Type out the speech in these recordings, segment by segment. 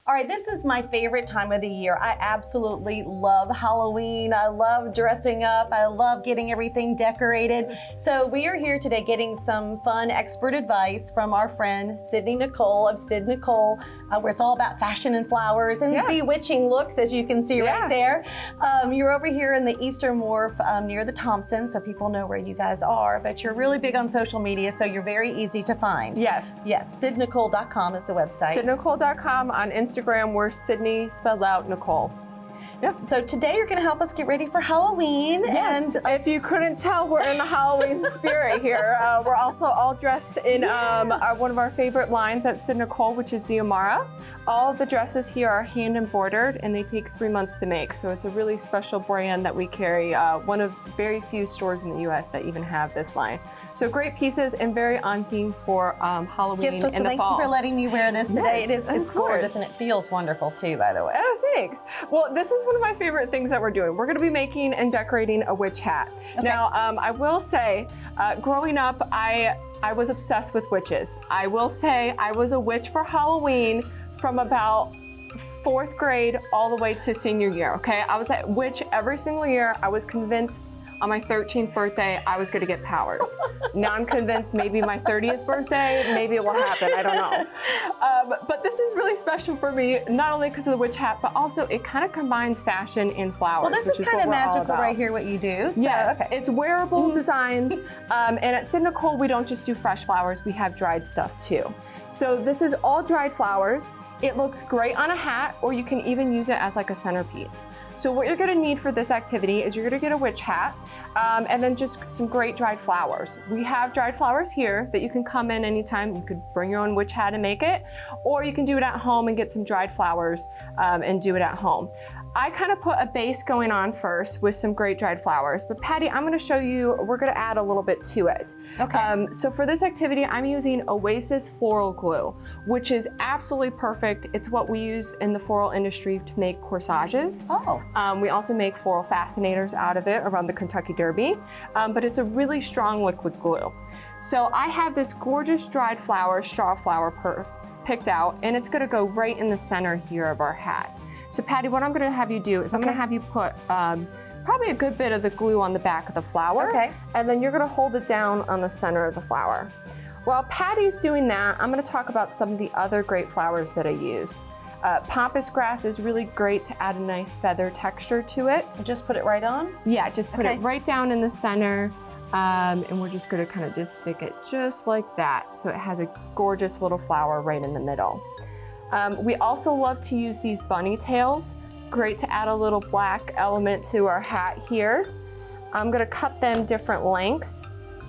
All right, this is my favorite time of the year. I absolutely love Halloween. I love dressing up. I love getting everything decorated. So we are here today getting some fun expert advice from our friend Syd Nichole of Syd Nichole, where it's all about fashion and flowers and bewitching looks, as you can see right there. You're over here in the Eastern Wharf near the Thompson, so people know where you guys are, but you're really big on social media, so you're very easy to find. Yes. Yes, SydNichole.com is the website. SydNichole.com. On Instagram, we're Sydney spelled out Nicole. Yep. So today you're going to help us get ready for Halloween. Yes. And if you couldn't tell, we're in the Halloween spirit here. We're also all dressed in one of our favorite lines at Syd Nichole, which is the Amara. All of the dresses here are hand embroidered and they take 3 months to make. So it's a really special brand that we carry. One of very few stores in the US that even have this line. So great pieces and very on theme for Halloween so in the thank fall. you for letting me wear this today. Yes, it's gorgeous and it feels wonderful too, by the way. Oh, thanks. Well, this is one of my favorite things that we're doing. We're going to be making and decorating a witch hat. Okay. Now, I will say, growing up, I was obsessed with witches. I will say I was a witch for Halloween from about 4th grade all the way to senior year, okay? I was a witch every single year. I was convinced on my 13th birthday, I was gonna get powers. Now I'm convinced maybe my 30th birthday, maybe it will happen, I don't know. But this is really special for me, not only because of the witch hat, but also it kind of combines fashion and flowers. Well, this is kind of magical right here, what you do. So, yes, it's wearable designs. And at Syd Nichole, we don't just do fresh flowers, we have dried stuff too. So this is all dried flowers. It looks great on a hat, or you can even use it as like a centerpiece. So what you're gonna need for this activity is you're gonna get a witch hat, and then just some great dried flowers. We have dried flowers here that you can come in anytime. You could bring your own witch hat and make it, or you can do it at home and get some dried flowers and do it at home. I kind of put a base going on first with some great dried flowers, but Patty, I'm gonna show you, we're gonna add a little bit to it. Okay. So for this activity, I'm using Oasis floral glue, which is absolutely perfect. It's what we use in the floral industry to make corsages. Oh. We also make floral fascinators out of it around the Kentucky Derby, but it's a really strong liquid glue. So I have this gorgeous dried flower, straw flower picked out, and it's gonna go right in the center here of our hat. So Patty, what I'm gonna have you do is I'm gonna have you put probably a good bit of the glue on the back of the flower. Okay. And then you're gonna hold it down on the center of the flower. While Patty's doing that, I'm gonna talk about some of the other great flowers that I use. Pampas grass is really great to add a nice feather texture to it. So just put it right on? Yeah, just put it right down in the center. And we're just gonna kind of just stick it just like that. So it has a gorgeous little flower right in the middle. We also love to use these bunny tails. Great to add a little black element to our hat here. I'm gonna cut them different lengths.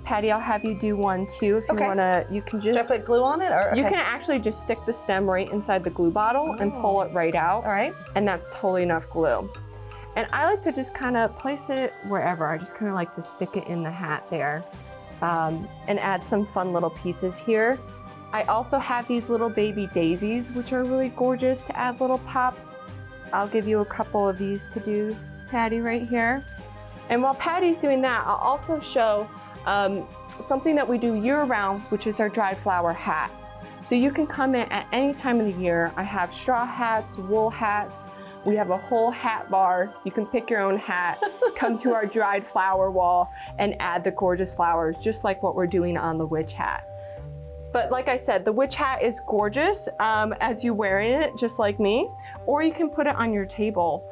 Patty, I'll have you do one too if you wanna, you can just- Do I put glue on it? Or, You can actually just stick the stem right inside the glue bottle and pull it right out. All right. And that's totally enough glue. And I like to just kind of place it wherever. I just kind of like to stick it in the hat there and add some fun little pieces here. I also have these little baby daisies, which are really gorgeous to add little pops. I'll give you a couple of these to do, Patty, right here. And while Patty's doing that, I'll also show something that we do year-round, which is our dried flower hats. So you can come in at any time of the year. I have straw hats, wool hats. We have a whole hat bar. You can pick your own hat, come to our dried flower wall, and add the gorgeous flowers, just like what we're doing on the witch hat. But like I said, the witch hat is gorgeous as you wearing it, just like me, or you can put it on your table.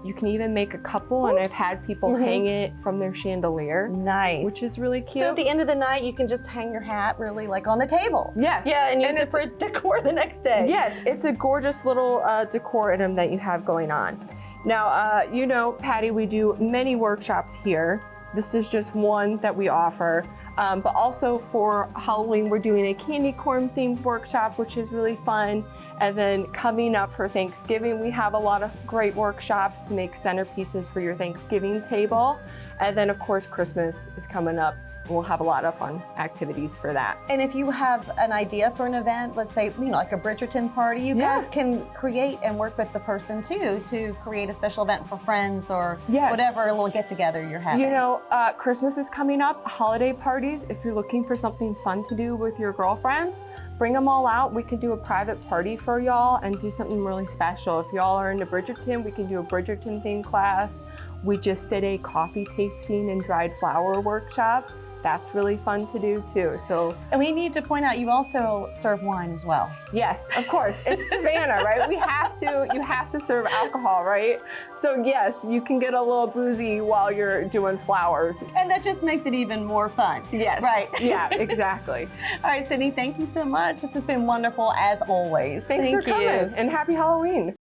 You can even make a couple, and I've had people hang it from their chandelier. Nice. Which is really cute. So at the end of the night, you can just hang your hat really like on the table. Yes. Yeah, and use it for decor the next day. Yes, it's a gorgeous little decor item that you have going on. Now, you know, Patty, we do many workshops here. This is just one that we offer. But also for Halloween, we're doing a candy corn themed workshop, which is really fun. And then coming up for Thanksgiving, we have a lot of great workshops to make centerpieces for your Thanksgiving table. And then of course, Christmas is coming up. We'll have a lot of fun activities for that. And if you have an idea for an event, let's say, you know, like a Bridgerton party, you guys can create and work with the person too to create a special event for friends or whatever little get together you're having. You know, Christmas is coming up, holiday parties. If you're looking for something fun to do with your girlfriends, bring them all out. We could do a private party for y'all and do something really special. If y'all are into Bridgerton, we can do a Bridgerton themed class. We just did a coffee tasting and dried flower workshop. That's really fun to do too. So, and we need to point out, you also serve wine as well. yes, of course, it's Savannah, right? You have to serve alcohol, right? So yes, you can get a little boozy while you're doing flowers. And that just makes it even more fun. Yes. Right. Yeah, exactly. All right, Sydney, thank you so much. This has been wonderful as always. Thanks for coming, and happy Halloween.